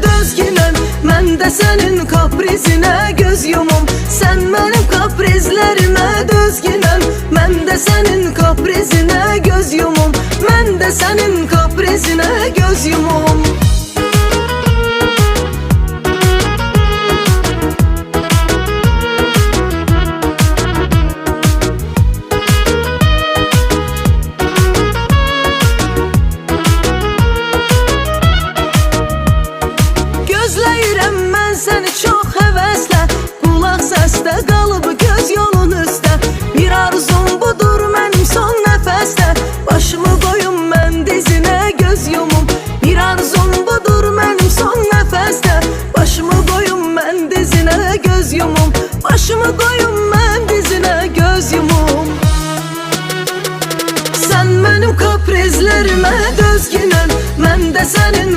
dözgünəm. Mən də sənin kaprizinə göz yumum. Sən mənim kaprizlərimə dözgünəm. Mən də sənin kaprizinə göz yumum. Mən də sənin kaprizinə göz yumum. Gözləyirəm mən səni çox həvəslə. Qulaq səsdə qalıb göz yolun üstə. Bir arzum budur mənim son nəfəsdə. Başımı qoyum mən dizinə göz yumum. Bir arzum budur mənim son nəfəsdə. Başımı qoyum mən dizinə göz yumum. Başımı qoyum mən dizinə göz yumum. Sən mənim kaprizlərimə dözgünəm. Mən də sənin